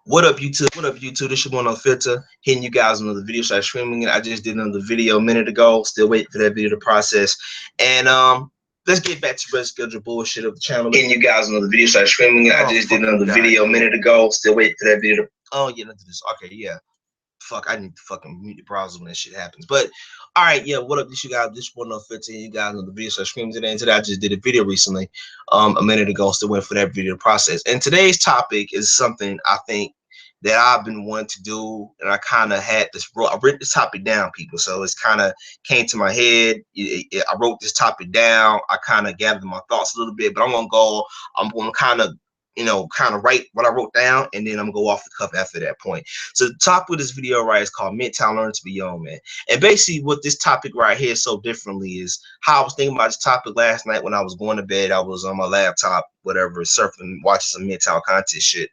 What up, YouTube? What up, YouTube? This your one on filter. Hitting you guys another video. Start streaming it. I just did another video a minute ago. Still waiting for that video to process. And let's get back to the schedule bullshit of the channel. Hitting you guys another video. Start streaming it. I just did another video a minute ago. Still waiting for that video to. Oh yeah, let's do this. Okay, yeah. Fuck, I need to fucking mute the browser when that shit happens. But all right, yeah, what up, this you guys? This one on 15. You guys on the video start screaming today. And today I just did a video recently, a minute ago. Still waiting for that video to process. And today's topic is something I think that I've been wanting to do, and I kind of had this. I wrote this topic down, people. So it's kind of came to my head. I wrote this topic down. I kind of gathered my thoughts a little bit, but I'm gonna kind of write what I wrote down, and then I'm gonna go off the cuff after that point. So the topic of this video, right, is called MGTOW, Learn to Be Your Own Man. And basically what this topic right here so differently is how I was thinking about this topic last night when I was going to bed. I was on my laptop, whatever, surfing, watching some MGTOW content shit.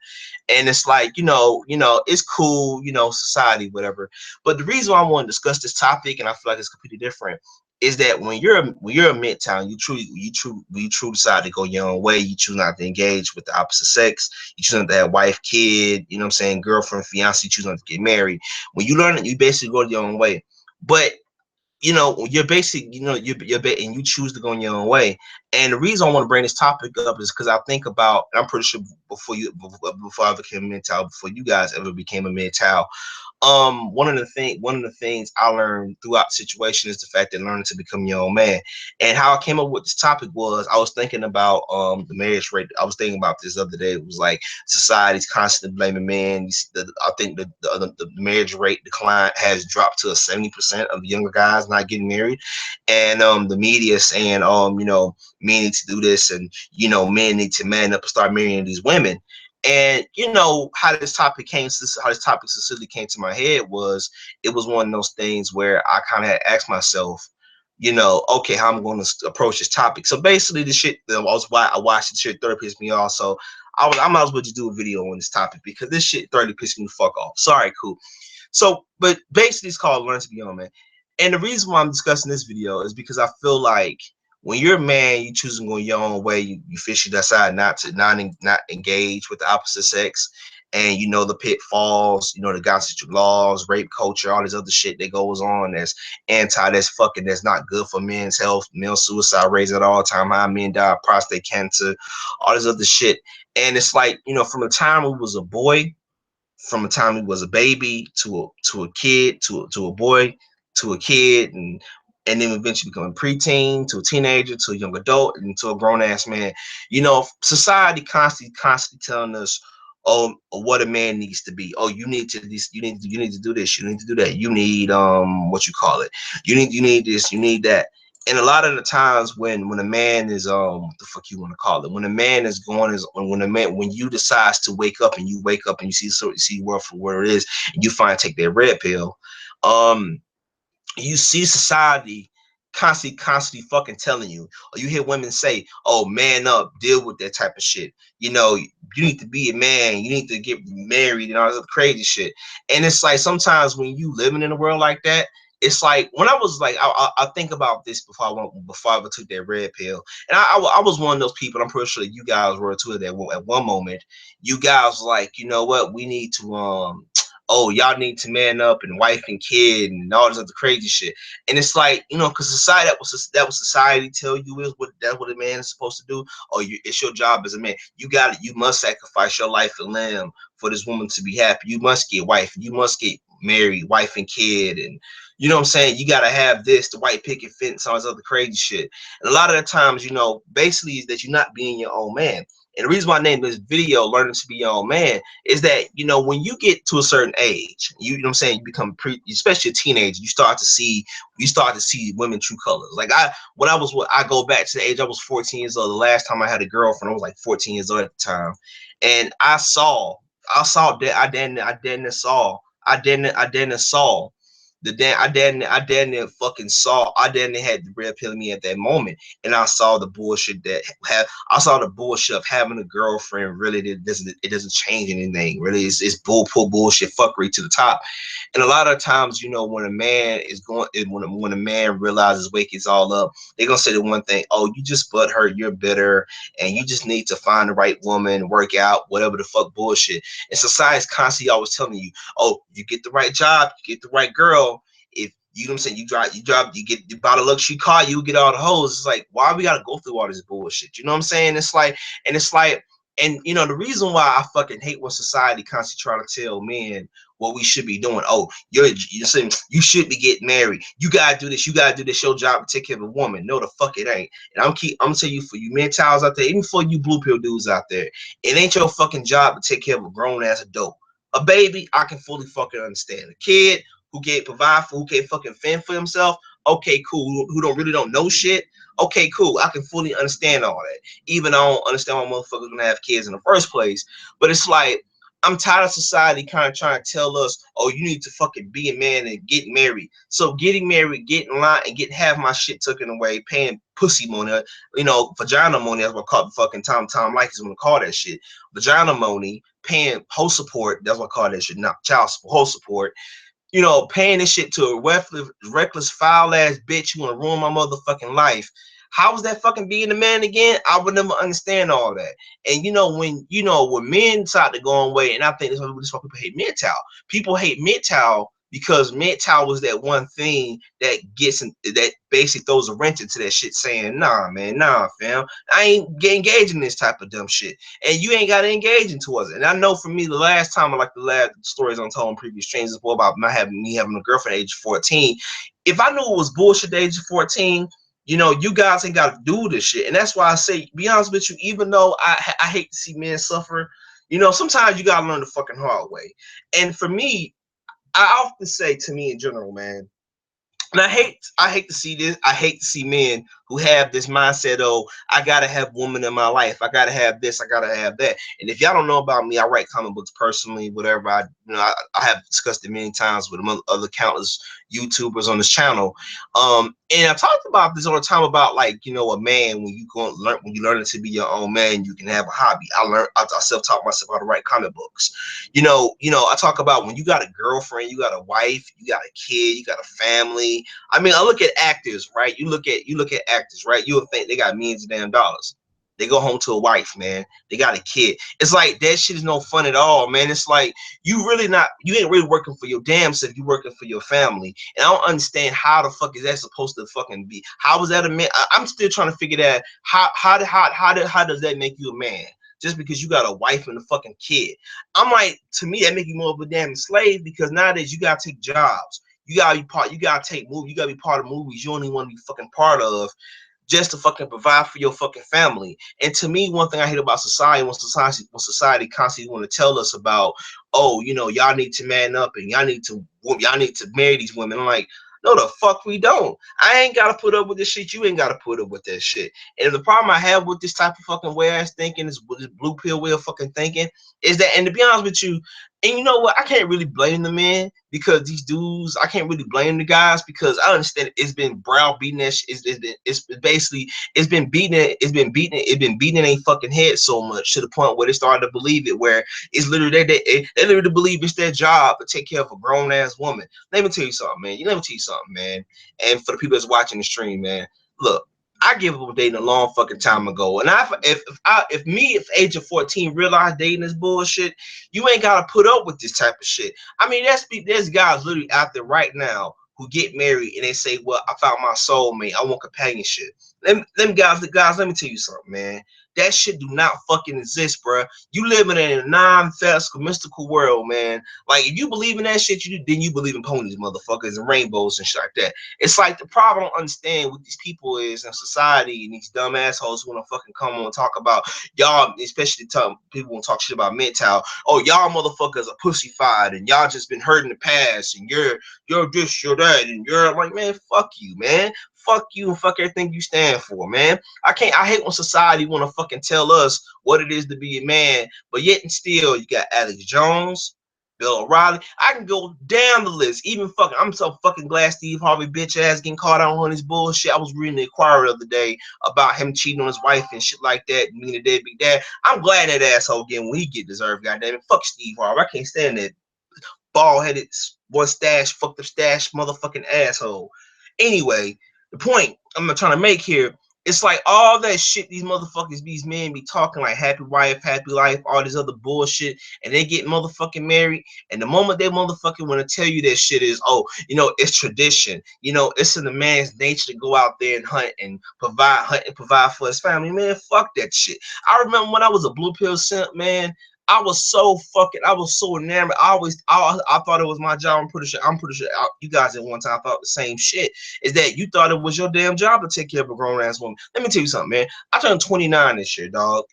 And it's like, it's cool, society, whatever. But the reason why I want to discuss this topic, and I feel like it's completely different, is that when you're a MGTOW, you truly decide to go your own way. You choose not to engage with the opposite sex. You choose not to have wife, kid, girlfriend, fiance. You choose not to get married. When you learn it, you basically go your own way. But you're basic, and you choose to go in your own way. And the reason I want to bring this topic up is because I think about, I'm pretty sure before I became a MGTOW, before you guys ever became a MGTOW, one of the things I learned throughout the situation is the fact that learning to become your own man. And how I came up with this topic was I was thinking about the marriage rate. I was thinking about this the other day. It was like society's constantly blaming men. I think the marriage rate decline has dropped to 70% of younger guys not getting married, and the media saying men need to do this, and men need to man up and start marrying these women. And how this topic specifically came to my head was, it was one of those things where I kind of had asked myself, okay, how I'm going to approach this topic. So basically, the shit that I watched the shit thoroughly pissed me off. So I might as well just do a video on this topic because this shit thoroughly pissed me the fuck off. Sorry, cool. So, but basically, it's called Learn to Be Your Own Man. And the reason why I'm discussing this video is because I feel like when you're a man, you choose to go your own way. You officially decide not engage with the opposite sex, and the pitfalls, the gossip laws, rape culture, all this other shit that goes on that's not good for men's health, male suicide rates at all time high, men die of prostate cancer, all this other shit. And it's like, from the time we was a boy, from the time he was a baby to a kid, to a boy, to a kid, and then eventually becoming preteen, to a teenager, to a young adult, and to a grown ass man. Society constantly telling us, oh, what a man needs to be. Oh, you need to do this, you need to do this, you need to do that. You need what you call it. You need this, you need that. And a lot of the times when a man is what the fuck you want to call it, when a man is going is when you decides to wake up, and you see the world for where it is, and you finally take that red pill, you see society constantly fucking telling you, or you hear women say, oh, man up, deal with that type of shit, you need to be a man, you need to get married, and all this other crazy shit. And it's like, sometimes when you living in a world like that, it's like, when I was like, I think about this before I ever took that red pill, and I was one of those people. I'm pretty sure that you guys were too. That at one moment, you guys were like, you know what, we need to oh, y'all need to man up and wife and kid and all this other crazy shit. And it's like, because society, that was society tell you is that's what a man is supposed to do. Or it's your job as a man. You must sacrifice your life and limb for this woman to be happy. You must get wife. You must get married, wife and kid, and you know what I'm saying? You gotta have this, the white picket fence, all this other crazy shit. And a lot of the times, basically is that you're not being your own man. And the reason why I named this video Learning to Be Your Own Man is that, when you get to a certain age, you know what I'm saying, you become especially a teenager, you start to see women true colors. Like I go back to the age I was 14 years old. The last time I had a girlfriend, I was like 14 years old at the time. And I saw that I didn't saw I damn near fucking saw. I damn near had the red pill in me at that moment, and I saw the bullshit that have. I saw the bullshit of having a girlfriend. Really, it doesn't change anything. Really, it's bullshit fuckery to the top. And a lot of times, when a man is going, when a man realizes wake is all up, they're gonna say the one thing: "Oh, you just butt hurt. You're bitter, and you just need to find the right woman, work out, whatever the fuck bullshit." And society's constantly always telling you, "Oh, you get the right job, you get the right girl. If you know what I'm saying, you buy the luxury car, you get all the hoes." It's like, why we gotta go through all this bullshit? You know what I'm saying? It's like, and the reason why I fucking hate when society constantly trying to tell men what we should be doing. Oh, you're saying you should be getting married. You gotta do this. You gotta do this. Your job to take care of a woman. No, the fuck it ain't. And I'm telling you, for you MGTOWs out there, even for you blue pill dudes out there, it ain't your fucking job to take care of a grown ass adult. A baby, I can fully fucking understand. A kid who can't provide for, who can't fucking fend for himself. Okay, cool. Who don't know shit. Okay, cool. I can fully understand all that. Even I don't understand why motherfuckers gonna have kids in the first place. But it's like, I'm tired of society kind of trying to tell us, oh, you need to fucking be a man and get married. So getting married, getting in line, and getting half my shit taken away, paying pussy money, vagina money. That's what call fucking Tom Likes want to call that shit. Vagina money, paying host support. That's what I call that shit. Not child support, host support. Paying this shit to a reckless, foul ass bitch who wanna ruin my motherfucking life. How was that fucking being a man again? I would never understand all that. And when men start to go away, and I think this is why people hate MGTOW. People hate MGTOW because MGTOW was that one thing that that basically throws a wrench into that shit, saying, nah, man, nah, fam, I ain't get engaged in this type of dumb shit, and you ain't got to engage into it. And I know for me, the last stories I'm telling previous strangers about not having a girlfriend at age 14. If I knew it was bullshit at age 14, you guys ain't got to do this shit. And that's why I say, be honest with you, even though I hate to see men suffer, sometimes you gotta learn the fucking hard way. And for me, I often say, to me in general, man, and I hate to see this. I hate to see men who have this mindset, oh, I gotta have women in my life. I gotta have this. I gotta have that. And if y'all don't know about me, I write comic books personally, whatever. I have discussed it many times with other countless YouTubers on this channel. And I talked about this all the time about, like, a man, when you learn to be your own man, you can have a hobby. I self-taught myself how to write comic books. I talk about when you got a girlfriend, you got a wife, you got a kid, you got a family. I mean, I look at actors, right? You look at actors, right? You would think they got millions of damn dollars. They go home to a wife, man. They got a kid. It's like that shit is no fun at all, man. It's like you ain't really working for your damn self. You working for your family. And I don't understand how the fuck is that supposed to fucking be? How is that a man? I'm still trying to figure that. How does that make you a man? Just because you got a wife and a fucking kid. I'm like, to me, that make you more of a damn slave, because nowadays you gotta take jobs. You gotta be part. You gotta take movies. You gotta be part of movies you don't even want to be fucking part of, just to fucking provide for your fucking family. And to me, one thing I hate about society, when society constantly want to tell us about, oh, y'all need to man up and y'all need to marry these women. I'm like, no, the fuck we don't. I ain't gotta put up with this shit. You ain't gotta put up with that shit. And the problem I have with this type of fucking way ass thinking, this blue pill way of fucking thinking, is that, and to be honest with you, and you know what? I can't really blame the men, because these dudes, I can't really blame the guys, because I understand it's been browbeating that shit. It's basically, it's been beating in their fucking head so much, to the point where they started to believe it, where it's literally they literally believe it's their job to take care of a grown ass woman. Let me tell you something, man. Let me tell you something, man. And for the people that's watching the stream, man, look, I gave up on dating a long fucking time ago. And if age of 14 realized dating is bullshit, you ain't gotta put up with this type of shit. I mean, there's guys literally out there right now who get married and they say, well, I found my soulmate. I want companionship. Them guys, let me tell you something, man. That shit do not fucking exist, bro. You living in a non-physical, mystical world, man. Like, if you believe in that shit, then you believe in ponies, motherfuckers, and rainbows and shit like that. It's like, the problem I don't understand with these people is, in society, and these dumb assholes who want to fucking come on and talk about y'all, especially people want to talk shit about MGTOW. Oh, y'all motherfuckers are pussyfied, and y'all just been hurt in the past, and you're this, you're that, and you're like, man, fuck you, man. Fuck you and fuck everything you stand for, man. I hate when society want to fucking tell us what it is to be a man, but yet and still you got Alex Jones, Bill O'Reilly. I can go down the list. Even fucking, I'm so fucking glad Steve Harvey bitch ass getting caught out on his bullshit. I was reading the Inquirer the other day about him cheating on his wife and shit like that, meaning a deadbeat dad. I'm glad that asshole getting what he get deserved. Goddamn it, fuck Steve Harvey. I can't stand that bald headed one stash, fucked up stash, motherfucking asshole. Anyway, the point I'm trying to make here, it's like all that shit these motherfuckers, these men be talking like happy wife, happy life, all this other bullshit, and they get motherfucking married. And the moment they motherfucking want to tell you that shit is, oh, you know, it's tradition. You know, it's in the man's nature to go out there and hunt and provide for his family. Man, fuck that shit. I remember when I was a blue pill simp, man. I was so enamored. I thought it was my job. I'm pretty sure you guys at one time thought the same shit. Is that you thought it was your damn job to take care of a grown ass woman? Let me tell you something, man. I turned 29 this year, dog.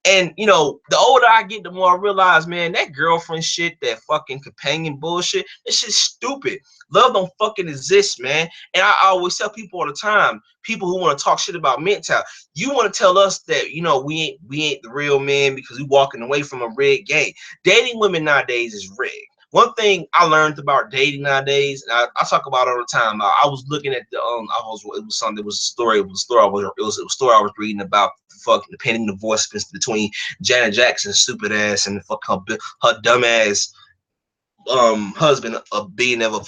And you know, the older I get, the more I realize, man, that girlfriend shit, that fucking companion bullshit, that shit's stupid. Love don't fucking exist, man. And I always tell people all the time, people who want to talk shit about MGTOW, you want to tell us that, you know, we ain't the real man because we walking away from a rigged game. Dating women nowadays is rigged. One thing I learned about dating nowadays, and I talk about it all the time. I was looking at the it was something. It was a story. It was a story I was reading about the fucking the pending divorce between Janet Jackson's stupid ass and her dumb ass husband being of a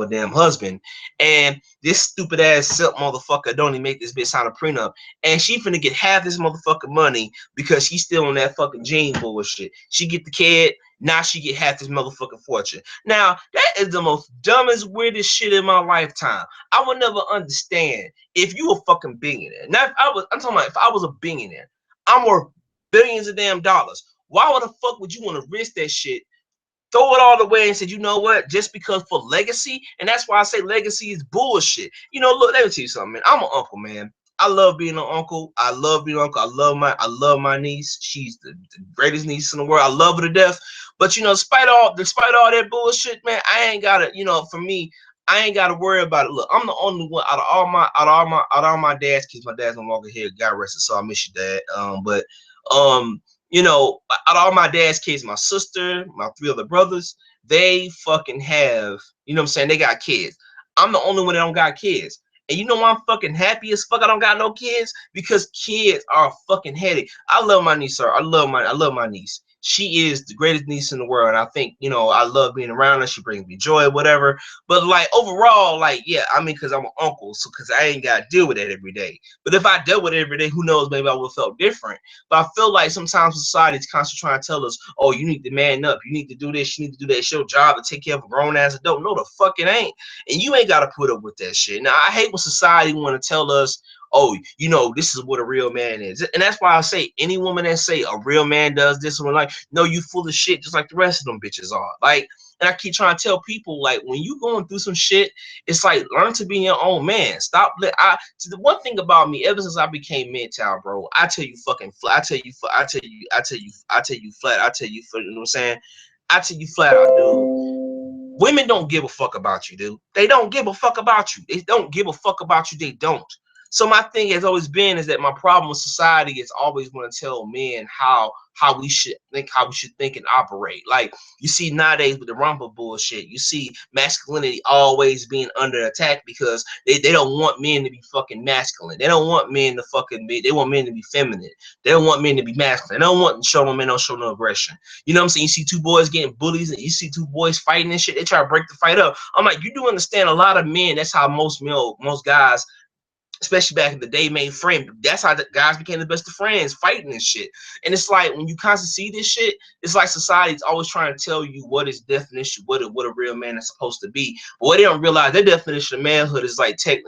damn husband, and this stupid ass silk motherfucker don't even make this bitch sign a prenup, and she finna get half this motherfucking money because she's still on that fucking gene bullshit. She get the kid, now she get half this motherfucking fortune. Now that is the most dumbest, weirdest shit in my lifetime. I would never understand if you a fucking billionaire. Now I'm talking about if I was a billionaire, I'm worth billions of damn dollars. Why would the fuck would you want to risk that shit, throw it all away and said, you know what, just because for legacy? And that's why I say legacy is bullshit. You know, look, let me tell you something, man. I'm an uncle, man. I love being an uncle. I love being an uncle. I love my niece. She's the greatest niece in the world. I love her to death. But you know, despite all that bullshit, man, I ain't gotta, you know, for me, I ain't gotta worry about it. Look, I'm the only one out of all my dad's kids. My dad's no longer here. God rest his soul. I miss your dad. You know, out of all my dad's kids, my sister, my 3 other brothers, they fucking have, you know what I'm saying? They got kids. I'm the only one that don't got kids. And you know why I'm fucking happy as fuck I don't got no kids? Because kids are a fucking headache. I love my niece, sir. I love my niece. She is the greatest niece in the world. And I think, you know, I love being around her. She brings me joy, whatever. But like overall, like, yeah, I mean, because I'm an uncle, so because I ain't got to deal with that every day. But if I dealt with it every day, who knows, maybe I would have felt different. But I feel like sometimes society is constantly trying to tell us, oh, you need to man up. You need to do this. You need to do that. It's your job to take care of a grown-ass adult. No, the fuck it ain't. And you ain't got to put up with that shit. Now, I hate when society want to tell us, oh, you know, this is what a real man is. And that's why I say any woman that say a real man does this one, like, no, you full of shit just like the rest of them bitches are. Like, and I keep trying to tell people, like, when you going through some shit, it's like, learn to be your own man. Stop. The one thing about me, ever since I became MGTOW, bro, I tell you fucking flat. You know what I'm saying? I tell you flat out, dude. Women don't give a fuck about you, dude. They don't give a fuck about you. They don't give a fuck about you. They don't. So my thing has always been is that my problem with society is always want to tell men how we should think and operate. Like you see nowadays with the rumble bullshit, you see masculinity always being under attack because they don't want men to be fucking masculine. They don't want men to fucking be. They want men to be feminine. They don't want men to be masculine. They don't want to show them men don't show no aggression. You know what I'm saying? You see 2 boys getting bullies and you see 2 boys fighting and shit. They try to break the fight up. I'm like, you do understand a lot of men. That's how most guys, especially back in the day, made friends. That's how the guys became the best of friends, fighting and shit. And it's like when you constantly see this shit, it's like society's always trying to tell you what is definition, what a real man is supposed to be. But what they don't realize, their definition of manhood is like take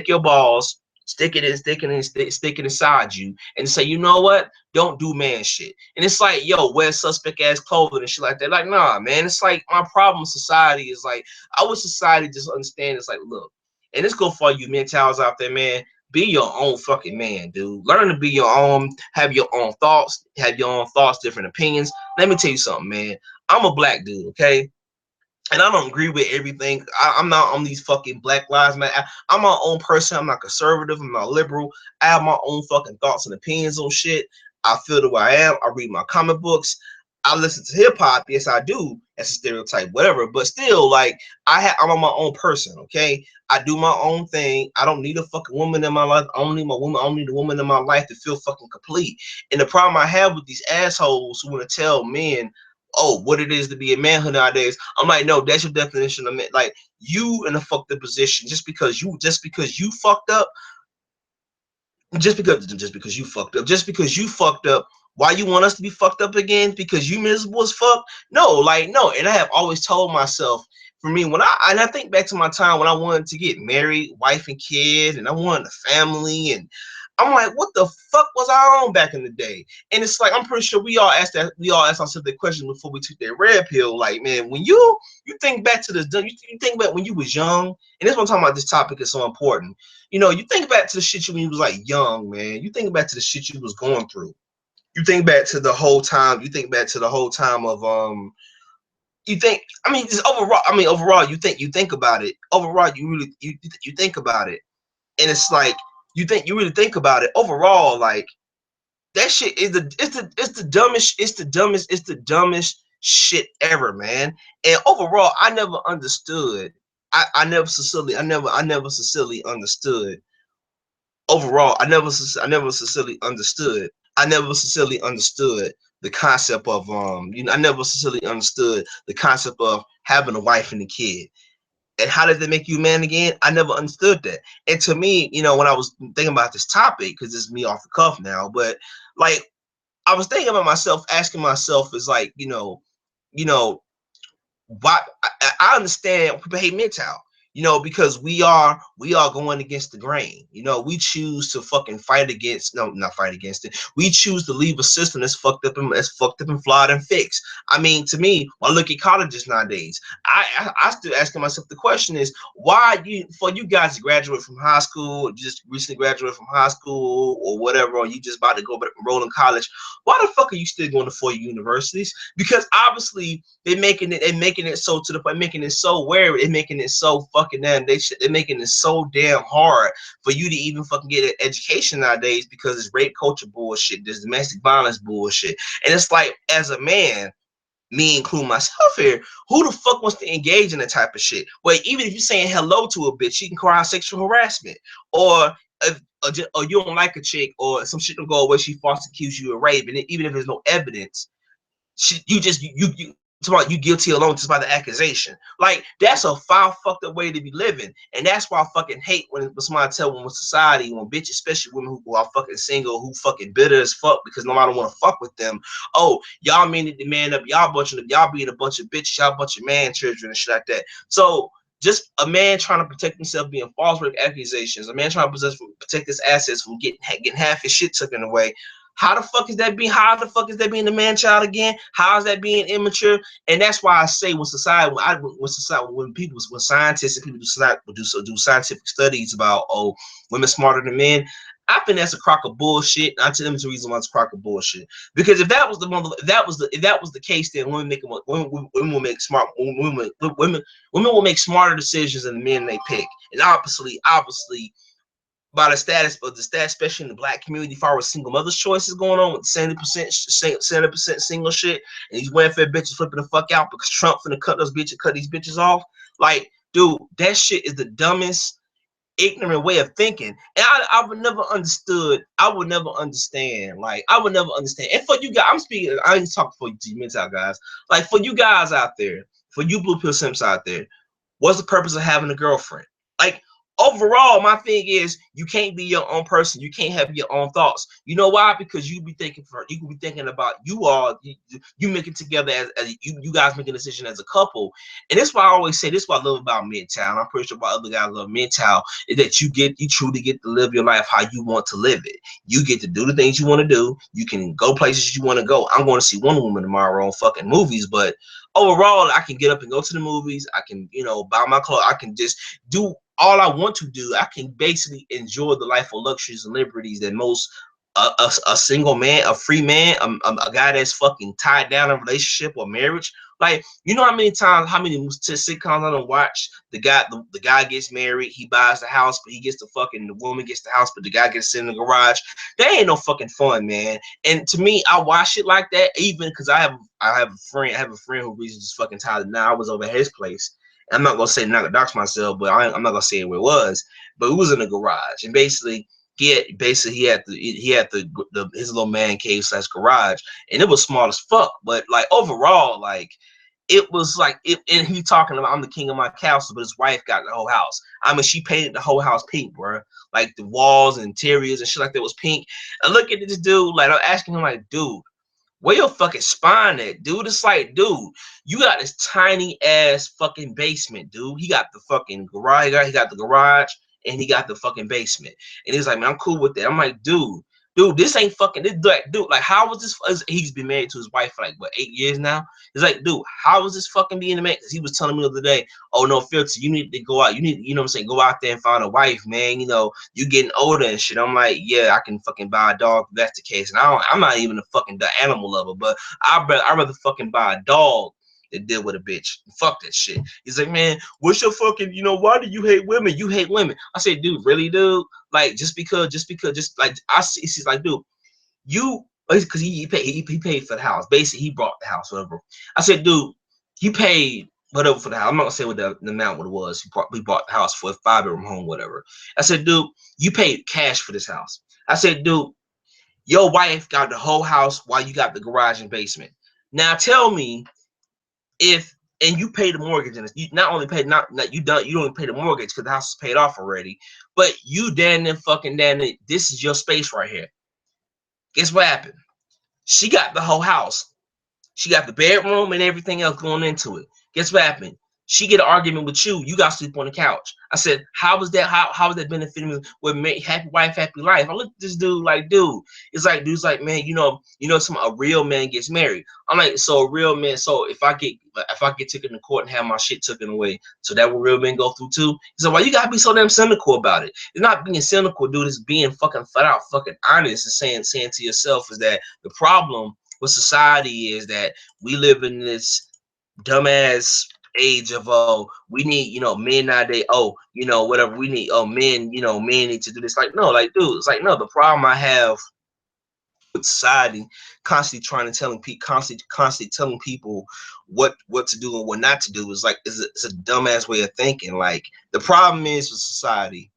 your balls, stick it inside you, and say, you know what? Don't do man shit. And it's like, yo, wear suspect ass clothing and shit like that. Like, nah, man. It's like my problem with society is like, I wish society just understand. It's like, look. And this go for you MGTOWs out there, man. Be your own fucking man, dude. Learn to be your own, have your own thoughts, different opinions. Let me tell you something, man. I'm a black dude, okay? And I don't agree with everything. I'm not on these fucking Black Lives Matter. I'm my own person. I'm not conservative. I'm not liberal. I have my own fucking thoughts and opinions on shit. I feel the way I am. I read my comic books. I listen to hip hop. Yes, I do. That's a stereotype, whatever. But still, like I'm my own person. Okay, I do my own thing. I don't need a fucking woman in my life. I don't need my woman. I don't need a woman in my life to feel fucking complete. And the problem I have with these assholes who want to tell men, oh, what it is to be a manhood nowadays. I'm like, no, that's your definition of man. Like you in a fucked up position just because you fucked up just because you fucked up, why you want us to be fucked up again because you miserable as fuck? No, like no. And I have always told myself, for me, when I think back to my time when I wanted to get married, wife and kid, and I wanted a family, and I'm like, what the fuck was I on back in the day? And it's like I'm pretty sure we all asked ourselves that question before we took that red pill. Like, man, when you think back to this, you think back when you was young, and this one talking about this topic is so important. You know, you think back to the shit you when you was like young, man. You think back to the shit you was going through. You think back to the whole time. You think back to the whole time of You think. I mean, just overall. I mean, overall, you think about it. Overall, you think about it, and it's like you really think about it. Overall, like that shit is the dumbest shit ever, man. And overall, I never understood. I never sincerely understood overall, I never sincerely understood. I never sincerely understood the concept of I never sincerely understood the concept of having a wife and a kid. And how does that make you a man again? I never understood that. And to me, when I was thinking about this topic, because it's me off the cuff now, but like I was thinking about myself, asking myself, is like, you know, why I understand people hate MGTOW, because we are going against the grain. We choose to fucking fight against no, not fight against it. We choose to leave a system that's fucked up and flawed and fixed. I mean, to me, when I look at colleges nowadays, I still asking myself the question is why for you guys to graduate from high school, or just recently graduated from high school or whatever, or you just about to go enroll in college, why the fuck are you still going to 4 universities? Because obviously they're making it so to the point, making it so weird, they're making it so fucking damn, they're making it so damn hard for you to even fucking get an education nowadays because it's rape culture bullshit, this domestic violence bullshit. And it's like, as a man, me include myself here, who the fuck wants to engage in that type of shit? Well, even if you're saying hello to a bitch, she can cry out sexual harassment. Or if, or you don't like a chick, or some shit don't go away, she falsely accuse you of rape, and even if there's no evidence, you about you guilty alone just by the accusation. Like that's a foul fucked up way to be living, and that's why I fucking hate when somebody tell when society, when bitches, especially women who are fucking single, who fucking bitter as fuck because nobody want to fuck with them. Oh, y'all mean to man up, y'all being a bunch of bitches, y'all a bunch of man children and shit like that. So just a man trying to protect himself being false rape accusations, a man trying to protect his assets from getting half his shit taken away. How the fuck is that being? How the fuck is that being the man child again? How is that being immature? And that's why I say when society, when scientists and people do scientific studies about women smarter than men, I think that's a crock of bullshit. And I tell them it's the reason why it's a crock of bullshit. Because if that was the case, then women will make women will make smarter decisions than the men they pick. And obviously by the status of the stats, especially in the black community, far as single mothers' choices going on with 70% single shit, and these welfare bitches flipping the fuck out because Trump finna cut these bitches off. Like, dude, that shit is the dumbest, ignorant way of thinking. And I would never understood. I would never understand. Like, I would never understand. And for you guys, I'm speaking. I ain't talking for you mental guys. Like for you guys out there, for you blue pill simps out there, what's the purpose of having a girlfriend? Like overall, my thing is you can't be your own person. You can't have your own thoughts. You know why? Because you could be thinking about you making together as you guys making a decision as a couple. And that's why I always say this is what I love about MGTOW. And I'm pretty sure why other guys love MGTOW is that you truly get to live your life how you want to live it. You get to do the things you want to do. You can go places you want to go. I'm going to see Wonder Woman tomorrow on fucking movies, but overall, I can get up and go to the movies. I can, buy my clothes. I can just do all I want to do. I can basically enjoy the life of luxuries and liberties that most a single man, a free man, a guy that's fucking tied down in a relationship or marriage, Like, you know how many times, how many sitcoms I don't watch? The guy gets married, he buys the house, but he gets the woman gets the house, but the guy gets in the garage. That ain't no fucking fun, man. And to me, I watch it like that, even because I have a friend who reads this fucking tired. Now I was over at his place. I'm not gonna say not gonna dox myself, but I'm not gonna say where it was. But it was in the garage, and basically he had the his little man cave slash garage, and it was small as fuck. But like overall, like it was like it, and he talking about I'm the king of my castle, but his wife got the whole house. I mean, she painted the whole house pink, bro. Like the walls and interiors and shit like that was pink. And look at this dude, like I'm asking him, like, dude, where your fucking spine at, dude? It's like, dude, you got this tiny ass fucking basement, dude. He got the fucking garage, he got the garage, and he got the fucking basement. And he's like, man, I'm cool with that. I'm like, dude, this ain't fucking this dude. Like, how was this? He's been married to his wife for like what 8 years now. He's like, dude, how was this fucking being a man? Because he was telling me the other day, oh no, filter, you need to go out. You need, you know what I'm saying, go out there and find a wife, man. You know, you getting older and shit. I'm like, yeah, I can fucking buy a dog if that's the case. And I'm not even a fucking animal lover, but I'd rather fucking buy a dog than deal with a bitch. Fuck that shit. He's like, man, what's your fucking, you know, why do you hate women? You hate women. I said, dude, really, dude? Like, just like I see, he's like, dude, you, because he paid for the house. Basically, he bought the house, whatever. I said, dude, he paid whatever for the house. I'm not gonna say what the amount what it was. We bought the house for a 5-bedroom home, whatever. I said, dude, you paid cash for this house. I said, dude, your wife got the whole house while you got the garage and basement. Now tell me if and you pay the mortgage and you not only pay not you don't even pay the mortgage because the house is paid off already, but you damn this is your space right here. Guess what happened? She got the whole house. She got the bedroom and everything else going into it. Guess what happened? She get an argument with you. You got to sleep on the couch. I said, how was that? How was that benefiting me with happy wife, happy life? I looked at this dude like, dude. It's like, dude's like, man, a real man gets married. I'm like, so a real man. So if I get taken to court and have my shit taken away, so that will real men go through too. He said, why you gotta be so damn cynical about it? It's not being cynical, dude. It's being fucking flat out fucking honest and saying to yourself is that the problem with society is that we live in this dumbass age of we need men nowadays whatever we need men need to do this like no like dude it's like no the problem I have with society constantly trying to constantly telling people what to do and what not to do is like it's a dumbass way of thinking. Like the problem is with society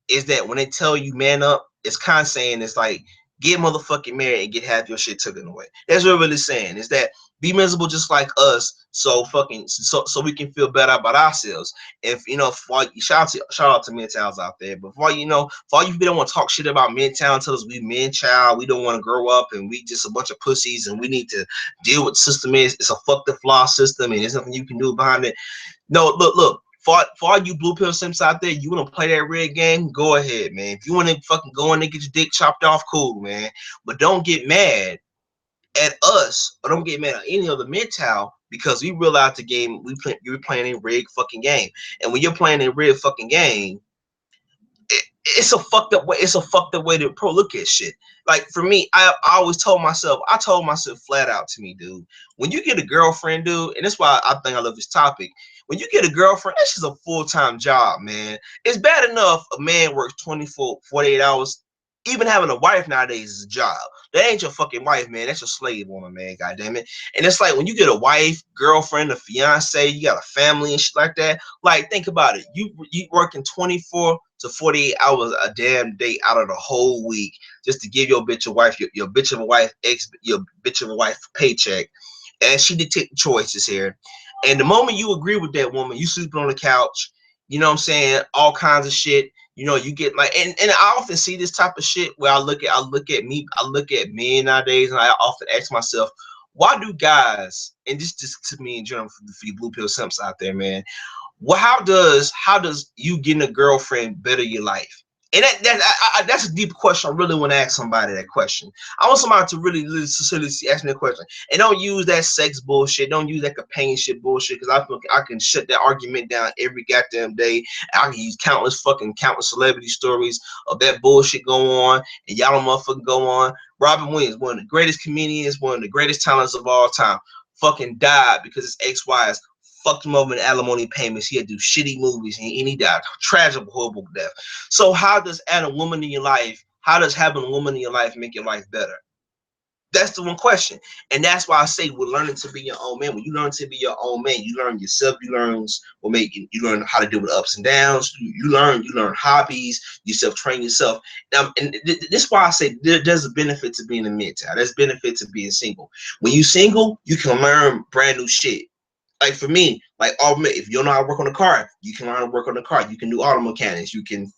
is that when they tell you man up, it's kind of saying it's like get motherfucking married and get half your shit taken away. That's what we're really saying is that be miserable just like us, so we can feel better about ourselves. If shout out to MGTOWs out there, but for all you people don't want to talk shit about MGTOW until us we MGTOW, we don't want to grow up and we just a bunch of pussies and we need to deal with the system is it's a fuck the flaw system and there's nothing you can do behind it. No, look. For all you blue pill simps out there, you want to play that red game? Go ahead, man. If you want to fucking go in and get your dick chopped off, cool, man. But don't get mad at us or don't get mad at any other MGTOW because we realize the game you're playing a rigged fucking game. And when you're playing a rigged fucking game, it's a fucked up way. It's a fucked up way to look at shit. Like for me, I always told myself flat out to me, dude, when you get a girlfriend, dude, and that's why I think I love this topic. When you get a girlfriend, that's just a full-time job, man. It's bad enough a man works 24, 48 hours. Even having a wife nowadays is a job. That ain't your fucking wife, man. That's your slave woman, man. God damn it. And it's like when you get a wife, girlfriend, a fiance, you got a family and shit like that. Like, think about it. You working 24 to 48 hours a damn day out of the whole week just to give your bitch a wife, your bitch of a wife, your bitch of a wife paycheck. And she dictate the choices here. And the moment you agree with that woman, you sleeping on the couch, you know what I'm saying? All kinds of shit. You get like, and I often see this type of shit where I look at men nowadays, and I often ask myself, why do guys, and just to me in general, for you blue pill simps out there, man, well, how does you getting a girlfriend better your life? And that's a deep question. I really want to ask somebody that question. I want somebody to really sincerely ask me that question. And don't use that sex bullshit. Don't use that companionship bullshit because I feel I can shut that argument down every goddamn day. I can use countless celebrity stories of that bullshit go on, and y'all don't motherfucking go on. Robin Williams, one of the greatest comedians, one of the greatest talents of all time. fucking died because his ex-wives fucked him over in alimony payments. He had to do shitty movies, and he died tragic, horrible death. So how does adding a woman in your life, how does having a woman in your life make your life better? That's the one question. And that's why I say we're learning to be your own man. When you learn to be your own man, you learn yourself, you learn you learn how to deal with ups and downs, you learn hobbies, you self-train yourself. And this is why I say there's a benefit to being a MGTOW. There's benefit to being single. When you single, you can learn brand new shit. Like for me, like if you don't know how to work on a car, you can learn how to work on the car. You can do auto mechanics. You can,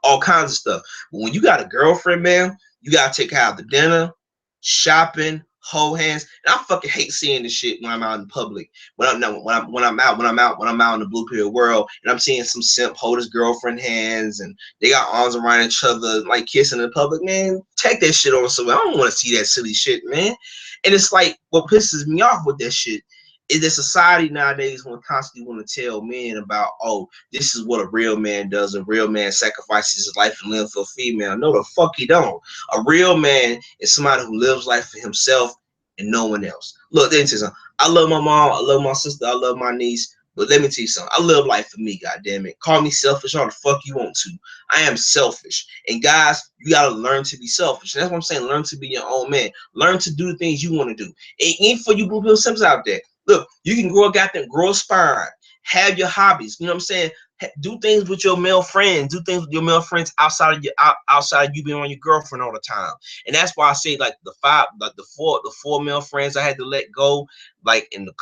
all kinds of stuff. But when you got a girlfriend, man, you gotta take her out to dinner, shopping, hold hands. And I fucking hate seeing this shit when I'm out in public. When I'm out in the blue pill world, and I'm seeing some simp hold his girlfriend hands and they got arms around each other, like kissing in public. Man, take that shit on somewhere. I don't want to see that silly shit, man. And it's like what pisses me off with that shit is that society nowadays constantly want to tell men about, oh, this is what a real man does. A real man sacrifices his life and lives for a female. No, the fuck he don't. A real man is somebody who lives life for himself and no one else. Look, let me tell you something. I love my mom. I love my sister. I love my niece. But let me tell you something. I live life for me, goddammit. Call me selfish all the fuck you want to. I am selfish. And guys, you gotta learn to be selfish. And that's what I'm saying. Learn to be your own man. Learn to do the things you want to do. It ain't for you blue pill simps out there. Look, you can grow a spine, have your hobbies. You know what I'm saying? Do things with your male friends. Do things with your male friends outside of you being on your girlfriend all the time. And that's why I say like the four male friends I had to let go, like in the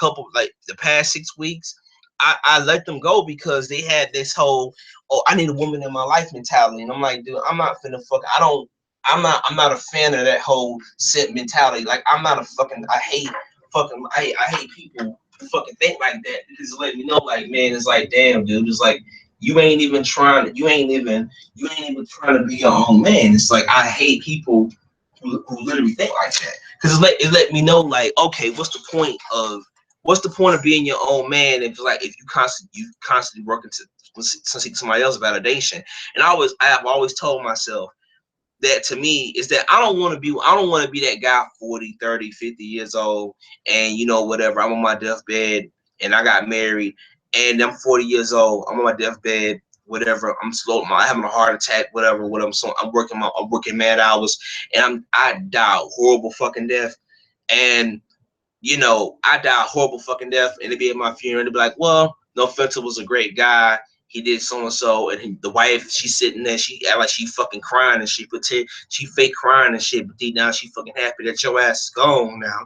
past 6 weeks. I let them go because they had this whole, oh, I need a woman in my life mentality. And I'm like, dude, I'm not finna fuck. I'm not a fan of that whole simp mentality. Like I hate people who fucking think like that, because it let me know, like, man, it's like, damn, dude, it's like you ain't even trying to be your own man. It's like I hate people who literally think like that, because it let me know, like, okay, what's the point of being your own man if you constantly working to seek somebody else's validation. And I have always told myself that, to me, is that I don't want to be that guy 40, 30, 50 years old, and whatever, I'm on my deathbed and I got married, and I'm 40 years old, I'm on my deathbed, whatever, I'm having a heart attack, whatever, I'm working mad hours, and I die a horrible fucking death. And I die a horrible fucking death, and they be at my funeral and they be like, well, no offense, was a great guy. He did so and so, and the wife, she's sitting there, she act like she fucking crying, and she fake crying and shit, but deep down she fucking happy that your ass is gone now.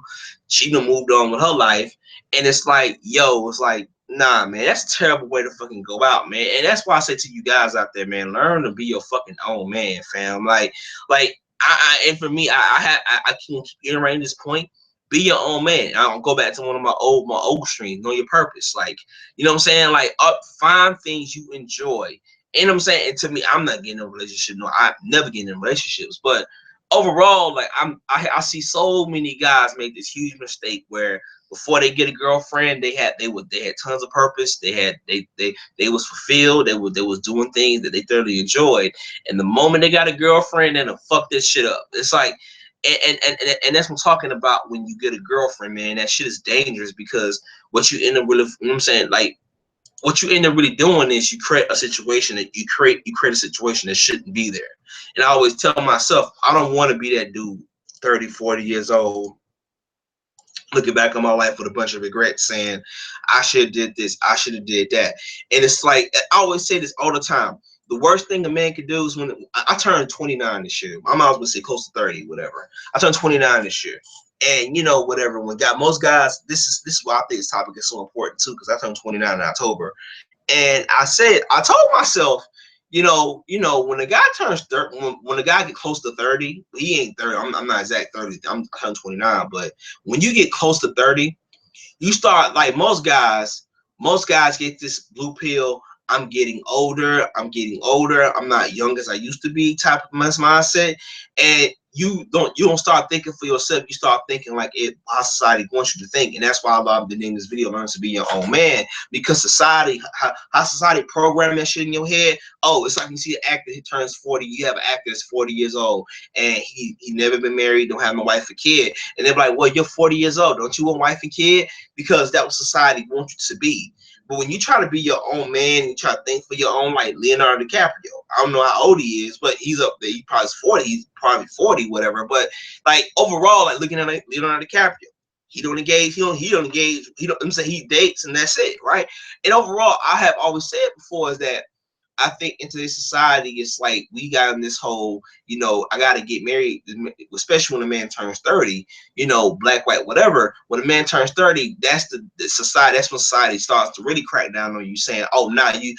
She done moved on with her life, and it's like, it's like, nah, man, that's a terrible way to fucking go out, man. And that's why I say to you guys out there, man, learn to be your fucking own man, fam. Like, and for me, I keep iterating this point. Be your own man. I'll go back to one of my old streams. Know your purpose. Like, you know what I'm saying? Like, find things you enjoy. And I'm saying, and to me, I'm not getting in a relationship. No, I'm never getting in relationships. But overall, like, I see so many guys make this huge mistake where before they get a girlfriend, they had tons of purpose. They was fulfilled. They was doing things that they thoroughly enjoyed. And the moment they got a girlfriend, then fuck this shit up. It's like, and that's what I'm talking about. When you get a girlfriend, man, that shit is dangerous, because what you end up really, you know what I'm saying, like, what you end up really doing is you create a situation a situation that shouldn't be there. And I always tell myself, I don't want to be that dude 30, 40 years old looking back on my life with a bunch of regrets, saying I should have did this, I should have did that. And it's like, I always say this all the time. The worst thing a man can do is when I turned 29 this year. I might as well say close to 30, whatever. I turned 29 this year. And whatever, most guys, this is why I think this topic is so important too, because I turned 29 in October. And I told myself, when a guy turns 30, when a guy get close to 30, he ain't 30. I'm not exact 30. I'm 29, but when you get close to 30, you start, like, most guys get this blue pill. I'm getting older. I'm not young as I used to be type of mindset. And you don't start thinking for yourself. You start thinking like how society wants you to think, and that's why I love the name of this video, Learn to Be Your Own Man, because society, how society program that shit in your head. Oh, it's like you see an actor, he turns 40. You have an actor that's 40 years old, and he never been married, don't have no wife or kid, and they're like, well, you're 40 years old, don't you want wife and kid? Because that was society wants you to be. But when you try to be your own man, you try to think for your own, like Leonardo DiCaprio. I don't know how old he is, but he's up there. He probably 40. He's probably 40, whatever. But like overall, like looking at like Leonardo DiCaprio, he don't engage. He don't engage. I'm saying he dates and that's it, right? And overall, I have always said before is that I think in today's society, it's like we got in this whole, I got to get married, especially when a man turns 30, black, white, whatever. When a man turns 30, that's the society. That's when society starts to really crack down on you, saying, oh, now you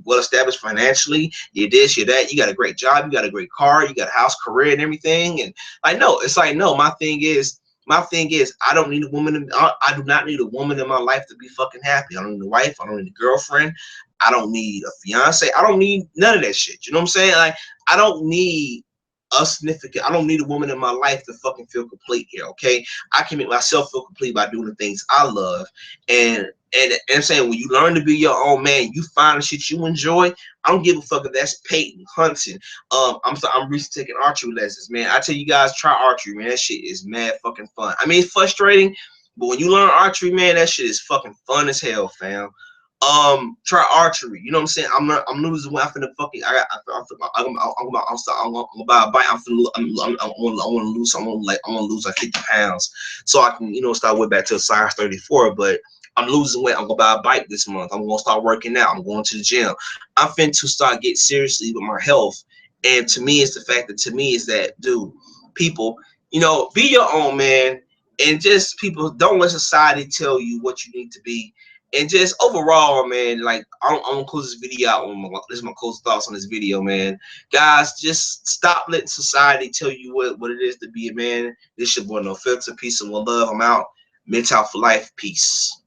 well established financially, you this, you that, you got a great job, you got a great car, you got a house, career, and everything. And like, no, it's like, no, my thing is, I don't need a woman. I do not need a woman in my life to be fucking happy. I don't need a wife. I don't need a girlfriend. I don't need a fiance. I don't need none of that shit. You know what I'm saying? Like, I don't need a significant. I don't need a woman in my life to fucking feel complete here. Okay, I can make myself feel complete by doing the things I love, and I'm saying when you learn to be your own man, you find the shit you enjoy. I don't give a fuck if that's painting, hunting. I'm recently taking archery lessons, man. I tell you guys, try archery, man. That shit is mad fucking fun. I mean, it's frustrating, but when you learn archery, man, that shit is fucking fun as hell, fam. Try archery. You know what I'm saying? I'm losing weight. I'm finna fucking. I'm gonna buy a bike. I want to lose. I want to lose like 50 pounds, so I can start way back to a size 34. But I'm losing weight. I'm gonna buy a bike this month. I'm gonna start working out. I'm going to the gym. I'm finna to start getting seriously with my health. And to me, it's the fact that dude, people, be your own man, and just people don't let society tell you what you need to be. And just overall, man, like I'm gonna close this video out. This is my close thoughts on this video, man. Guys, just stop letting society tell you what it is to be a man. This your boy No Filter. Peace and one love. I'm out. MGTOW for life. Peace.